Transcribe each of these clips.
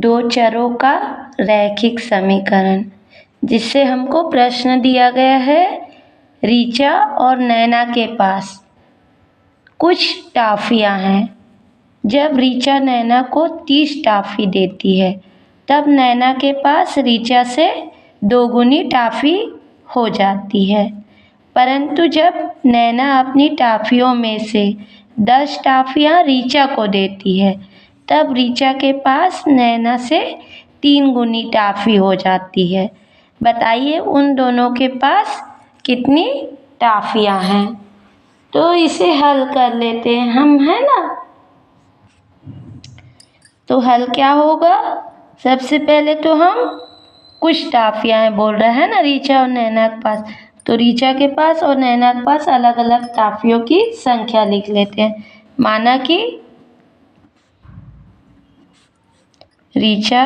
दो चरों का रैखिक समीकरण, जिससे हमको प्रश्न दिया गया है ऋचा और नैना के पास कुछ टॉफियाँ हैं। जब ऋचा नैना को 30 टॉफी देती है तब नैना के पास ऋचा से 2 गुनी टॉफी हो जाती है, परंतु जब नैना अपनी टॉफियों में से 10 टॉफियाँ ऋचा को देती है तब ऋचा के पास नैना से 3 गुनी टॉफी हो जाती है। बताइए उन दोनों के पास कितनी टॉफियाँ हैं। तो इसे हल कर लेते हैं हम, है ना। तो हल क्या होगा, सबसे पहले तो हम कुछ टॉफियाँ बोल रहे हैं ना ऋचा और नैना के पास, तो ऋचा के पास और नैना के पास अलग अलग टॉफियों की संख्या लिख लेते हैं। माना कि ऋचा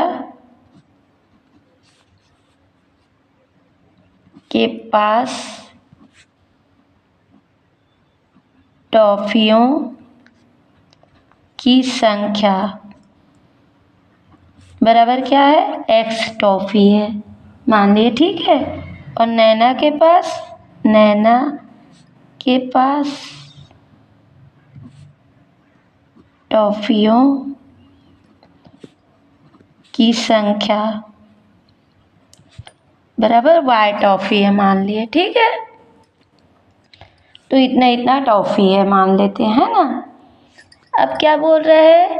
के पास टॉफियों की संख्या बराबर क्या है, x टॉफी है, मान लिए, ठीक है। और नैना के पास टॉफियों की संख्या बराबर y टॉफी है, मान लिए, ठीक है। तो इतना इतना टॉफी है मान लेते हैं ना। अब क्या बोल रहे हैं,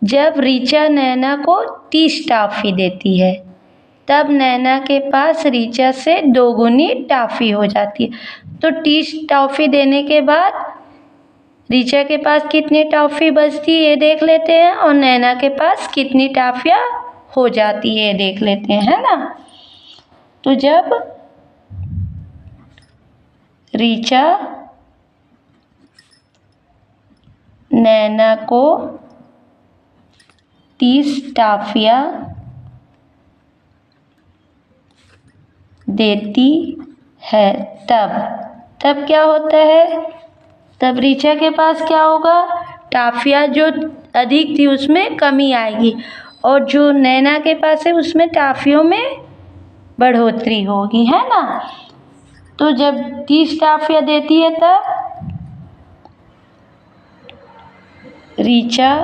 जब ऋचा नैना को 30 टॉफी देती है तब नैना के पास ऋचा से 2 गुनी टॉफी हो जाती है। तो 30 टॉफी देने के बाद ऋचा के पास कितनी टॉफी बचती है ये देख लेते हैं, और नैना के पास कितनी टॉफियाँ हो जाती है ये देख लेते हैं, है ना। तो जब ऋचा नैना को 30 टॉफियाँ देती है तब क्या होता है, तब ऋचा के पास क्या होगा, टॉफियाँ जो अधिक थी उसमें कमी आएगी और जो नैना के पास है उसमें टॉफियों में बढ़ोतरी होगी, है ना। तो जब 30 टॉफियाँ देती है तब ऋचा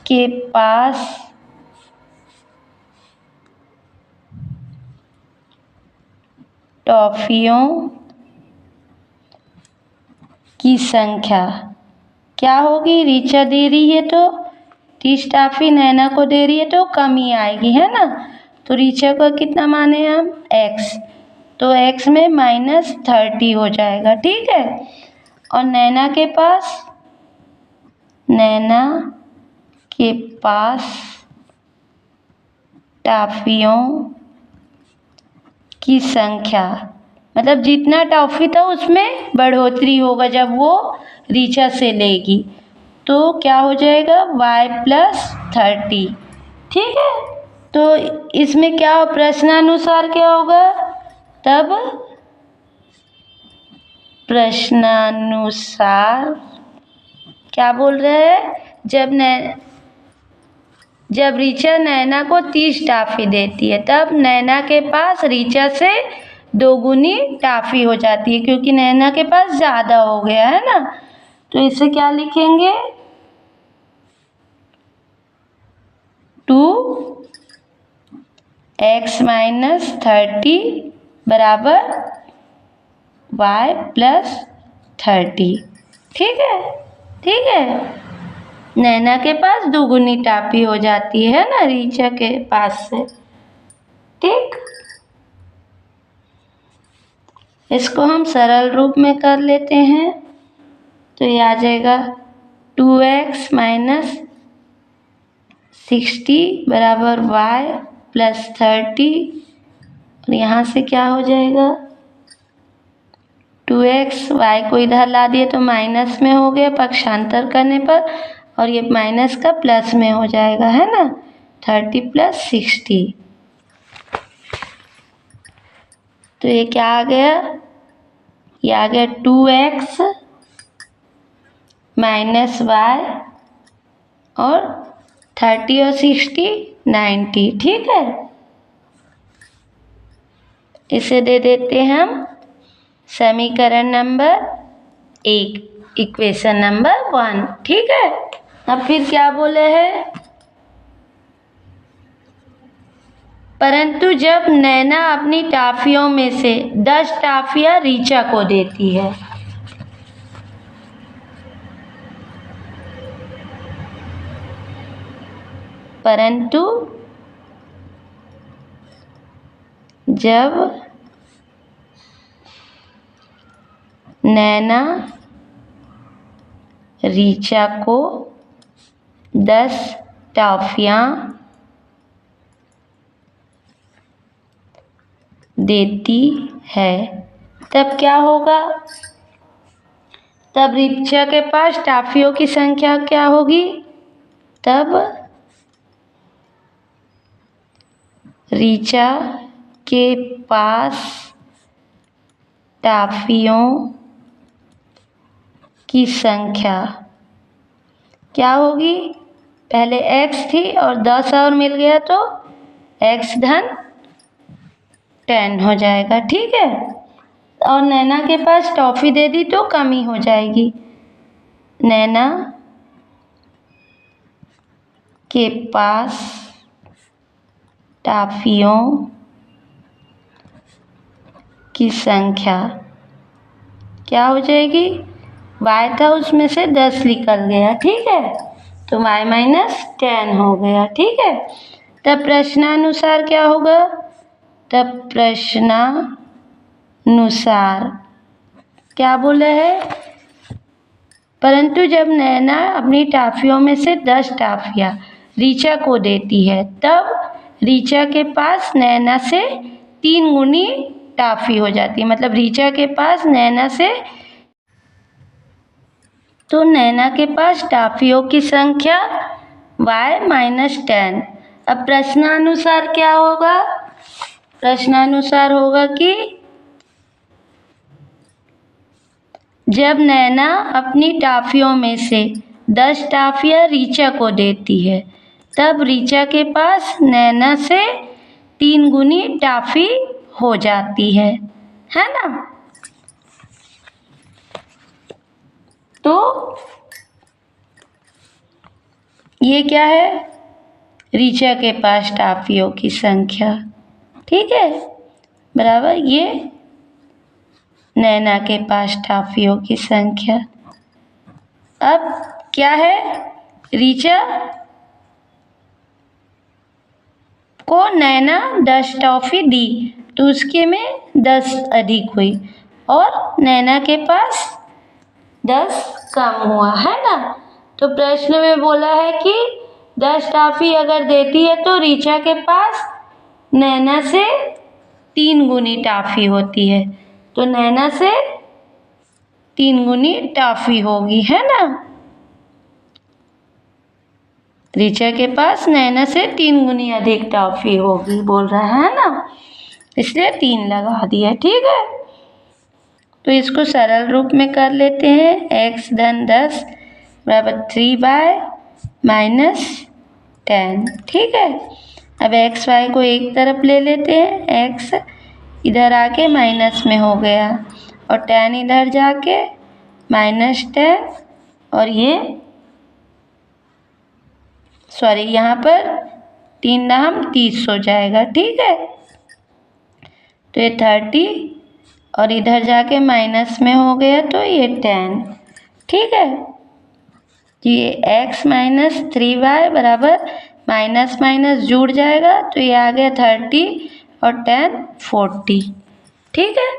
के पास टॉफियों की संख्या क्या होगी, ऋचा दे रही है तो 30 टॉफी नैना को दे रही है तो कमी आएगी, है ना। तो ऋचा को कितना माने हम, x, तो x में -30 हो जाएगा, ठीक है। और नैना के पास टॉफियों की संख्या मतलब जितना टॉफी था उसमें बढ़ोतरी होगा जब वो ऋचा से लेगी, तो क्या हो जाएगा y+30, ठीक है। तो इसमें क्या प्रश्नानुसार क्या होगा, तब प्रश्नानुसार क्या बोल रहे हैं, जब ऋचा नैना को 30 टॉफी देती है तब नैना के पास ऋचा से 2 गुनी टॉफी हो जाती है, क्योंकि नैना के पास ज़्यादा हो गया है ना। तो इसे क्या लिखेंगे, 2x - 30 बराबर y+30, ठीक है। नैना के पास 2 गुनी टॉफी हो जाती है ना ऋचा के पास से, ठीक। इसको हम सरल रूप में कर लेते हैं, तो ये आ जाएगा 2x - 60 बराबर y+30, और यहाँ से क्या हो जाएगा, 2x, y को इधर ला दिए तो माइनस में हो गया पक्षांतर करने पर, और ये माइनस का प्लस में हो जाएगा, है ना, 30 + 60। तो ये क्या आ गया, ये आ गया 2x - y और 30 और 60 90, ठीक है। इसे दे देते हम समीकरण नंबर 1, इक्वेशन नंबर 1, ठीक है। अब फिर क्या बोले हैं, परंतु जब नैना अपनी टॉफियों में से 10 टॉफियां रीचा को देती है, परंतु जब नैना रीचा को 10 टॉफियां देती है, तब क्या होगा, तब रीचा के पास टॉफियों की संख्या क्या होगी, तब रीचा के पास टॉफियों की संख्या क्या होगी, पहले x थी और 10 और मिल गया तो x धन 10 हो जाएगा, ठीक है। और नैना के पास टॉफी दे दी तो कमी हो जाएगी, नैना के पास टॉफियों की संख्या क्या हो जाएगी, y था उसमें से 10 निकल गया, ठीक है, तो y माइनस 10 हो गया, ठीक है। तब प्रश्नानुसार क्या होगा, तब प्रश्नानुसार क्या बोले है, परंतु जब नैना अपनी टॉफियों में से 10 टॉफियां रीचा को देती है, तब रीचा के पास नैना से 3 गुनी टॉफी हो जाती है, मतलब रीचा के पास नैना से, तो नैना के पास टॉफियों की संख्या y माइनस 10। अब प्रश्नानुसार क्या होगा, प्रश्नानुसार होगा कि जब नैना अपनी टॉफियों में से 10 टॉफियां रीचा को देती है, तब रीचा के पास नैना से 3 गुनी टॉफी हो जाती है ना। तो ये क्या है, रीचा के पास टॉफियों की संख्या, ठीक है, बराबर ये नैना के पास टॉफियों की संख्या। अब क्या है, रीचा को नैना 10 टॉफी दी तो उसके में 10 अधिक हुई और नैना के पास 10 कम हुआ, है ना। तो प्रश्न में बोला है कि 10 टॉफी अगर देती है तो रीचा के पास नैना से 3 गुनी टॉफी होती है, तो नैना से 3 गुनी टॉफी होगी, है ना। रीचा के पास नैना से 3 गुनी अधिक टॉफी होगी बोल रहा है ना, इसलिए 3 लगा दिया, ठीक है। तो इसको सरल रूप में कर लेते हैं, x धन 10 बराबर 3y माइनस 10, ठीक है। अब एक्स वाई को एक तरफ ले लेते हैं, x इधर आके माइनस में हो गया और 10 इधर जाके माइनस 10, और ये सॉरी यहाँ पर 3 दाम 30 हो जाएगा, ठीक है। तो ये 30 और इधर जाके माइनस में हो गया तो ये 10, ठीक है। ये x माइनस 3y बराबर माइनस माइनस जुड़ जाएगा तो ये आ गया 30 और 10 40, ठीक है।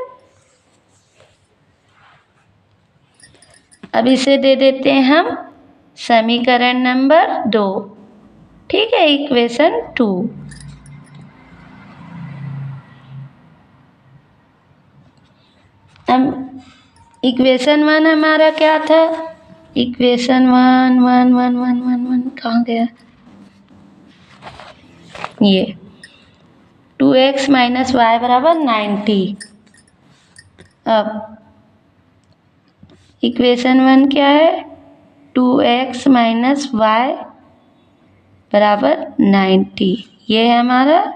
अब इसे दे देते हैं हम समीकरण नंबर 2, ठीक है, इक्वेशन 2। अब इक्वेशन 1 हमारा क्या था, इक्वेशन 1 कहाँ गया, ये 2x माइनस वाई बराबर 90। अब इक्वेशन 1 क्या है, 2x माइनस वाई बराबर 90। ये है हमारा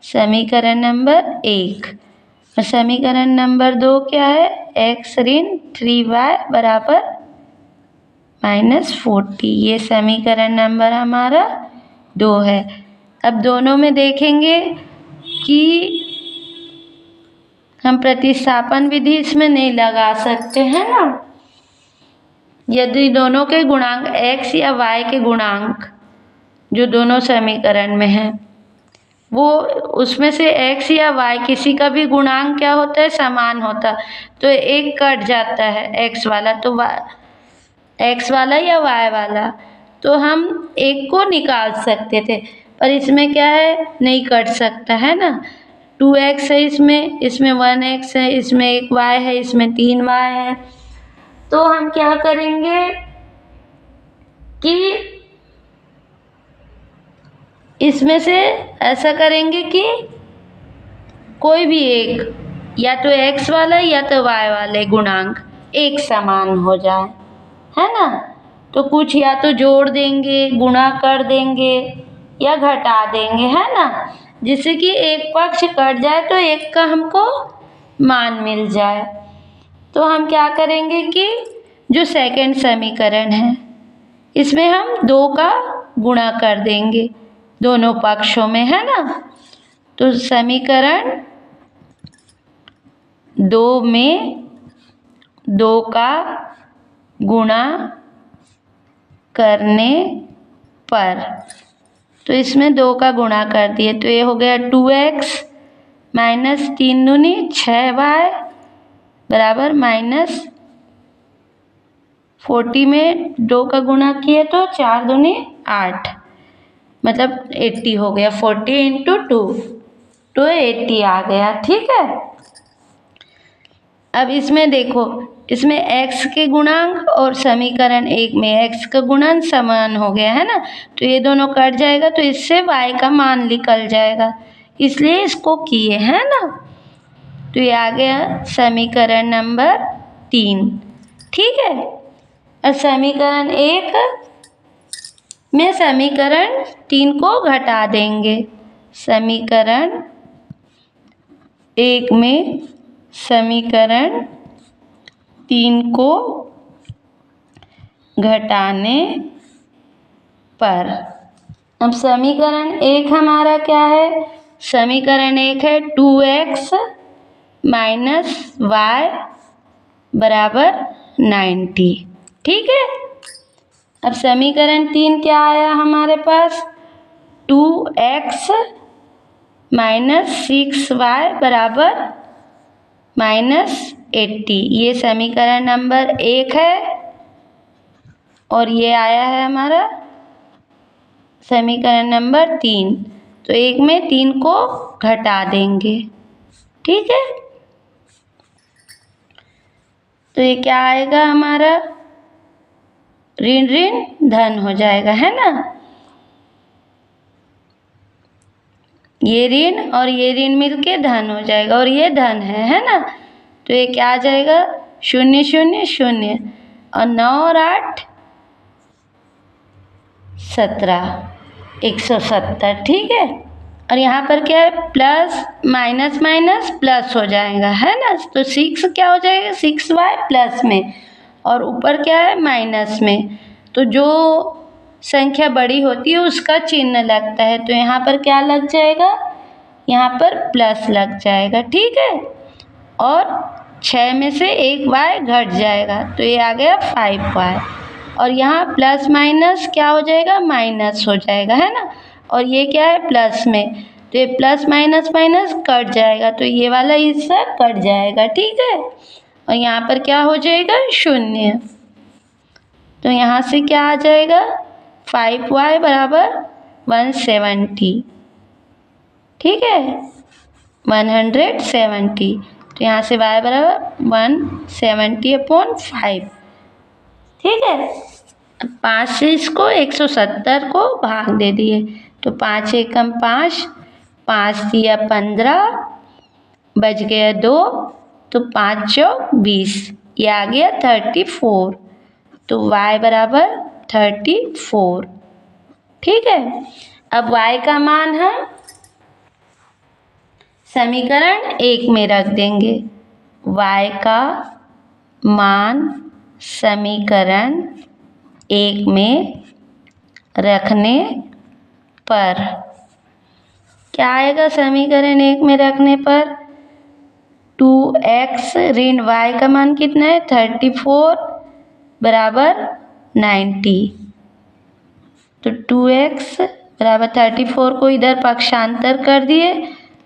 समीकरण नंबर 1। और समीकरण नंबर 2 क्या है? x ऋण 3y बराबर -40। ये समीकरण नंबर हमारा 2 है। अब दोनों में देखेंगे कि हम प्रतिस्थापन विधि इसमें नहीं लगा सकते हैं ना। यदि दोनों के गुणांक x या y के गुणांक जो दोनों समीकरण में हैं वो उसमें से x या y किसी का भी गुणांक क्या होता है? समान होता, तो एक कट जाता है x वाला, तो x वाला या y वाला, तो हम एक को निकाल सकते थे, पर इसमें क्या है? नहीं कट सकता है ना। 2x है, इसमें 1x है, इसमें 1y है, इसमें 3y है। तो हम क्या करेंगे कि इसमें से ऐसा करेंगे कि कोई भी एक, या तो x वाला या तो y वाले गुणांक एक समान हो जाए, है ना। तो कुछ या तो जोड़ देंगे, गुणा कर देंगे या घटा देंगे, है ना, जिससे कि एक पक्ष कट जाए तो एक का हमको मान मिल जाए। तो हम क्या करेंगे कि जो सेकंड समीकरण है इसमें हम 2 का गुणा कर देंगे दोनों पक्षों में, है ना। तो समीकरण 2 में 2 का गुणा करने पर, तो इसमें 2 का गुणा कर दिए तो ये हो गया 2x माइनस 3 दूनी 6y बराबर -40 में 2 का गुणा किए तो 4 दूनी 8, मतलब 80 हो गया। 40 × 2 तो 80 आ गया, ठीक है। अब इसमें देखो, इसमें x के गुणांक और समीकरण 1 में x का गुणांक समान हो गया, है ना। तो ये दोनों कट जाएगा तो इससे y का मान निकल जाएगा, इसलिए इसको किए, है ना। तो ये आ गया समीकरण नंबर 3, ठीक है। और समीकरण 1 में समीकरण 3 को घटा देंगे। समीकरण 1 में समीकरण 3 को घटाने पर, अब समीकरण 1 हमारा क्या है? समीकरण 1 है 2x माइनस y बराबर 90, ठीक है। अब समीकरण 3 क्या आया हमारे पास? 2x माइनस 6y बराबर -80। ये समीकरण नंबर 1 है और ये आया है हमारा समीकरण नंबर 3। तो 1 में 3 को घटा देंगे, ठीक है। तो ये क्या आएगा हमारा? ऋण ऋण धन हो जाएगा, है ना। ये ऋण और ये ऋण मिलके धन हो जाएगा और ये धन है ना। तो ये क्या आ जाएगा? 0 0 0 और 9 और 8 17, 170, ठीक है। और यहाँ पर क्या है? प्लस माइनस माइनस प्लस हो जाएगा, है ना। तो 6 क्या हो जाएगा? 6y प्लस में, और ऊपर क्या है? माइनस में। तो जो संख्या बड़ी होती है उसका चिन्ह लगता है, तो यहाँ पर क्या लग जाएगा? यहाँ पर प्लस लग जाएगा, ठीक है। और 6 में से 1 y घट जाएगा तो ये आ गया 5y, और यहाँ प्लस माइनस क्या हो जाएगा? माइनस हो जाएगा, है ना। और ये क्या है? प्लस में, तो ये प्लस माइनस माइनस कट जाएगा तो ये वाला हिस्सा कट जाएगा, ठीक है। और यहाँ पर क्या हो जाएगा? 0। तो यहाँ से क्या आ जाएगा? 5y बराबर 170, ठीक है, 170। तो यहाँ से y बराबर 170/5, ठीक है। 5 से इसको 170 को भाग दे दिए तो 5 एकम 5, 5 दिया 15, बच गया 2, तो 5 चौक 20, ये आ गया 34। तो y बराबर 34, ठीक है। अब y का मान हम समीकरण 1 में रख देंगे। y का मान समीकरण 1 में रखने पर क्या आएगा? समीकरण 1 में रखने पर 2x ऋण y का मान कितना है? 34 बराबर 90। तो 2x बराबर 34 को इधर पक्षांतर कर दिए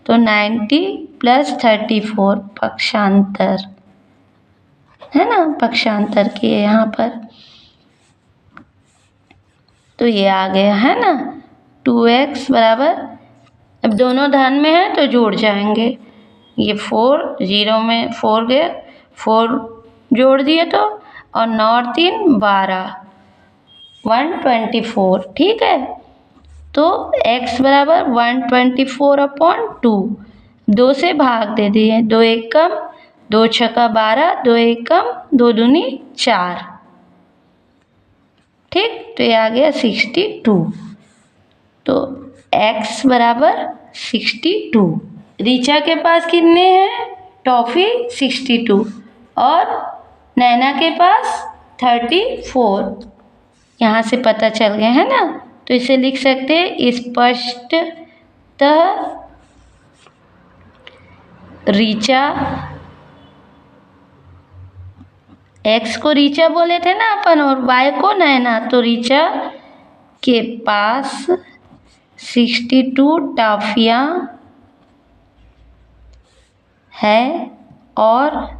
तो 90 प्लस 34 पक्षांतर है ना, पक्षांतर किए यहाँ पर तो ये आ गया है ना 2x बराबर, अब दोनों धन में है तो जुड़ जाएंगे। ये 4 0 में 4 गए, 4 जोड़ दिए तो, और 9 और 3 12 124। ठीक है, तो x बराबर 124/2 2 से भाग दे दिए, 2 1 कम 2 छक्का 12, 2 1 कम 2 दूनी 4। ठीक, तो ये आ गया 62। तो x बराबर 62। ऋचा के पास कितने हैं? टॉफी 62 और नैना के पास 34। यहाँ से पता चल गया है ना, तो इसे लिख सकते हैं स्पष्टतः ऋचा, x को ऋचा बोले थे ना अपन और y को नैना, तो ऋचा के पास 62 टॉफियाँ है और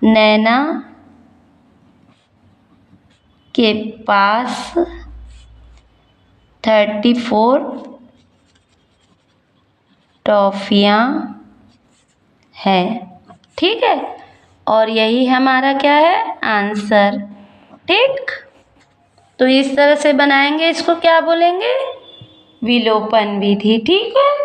नैना के पास 34 टॉफियाँ है। ठीक है, और यही हमारा क्या है? आंसर। ठीक, तो इस तरह से बनाएंगे, इसको क्या बोलेंगे? विलोपन विधि। ठीक है।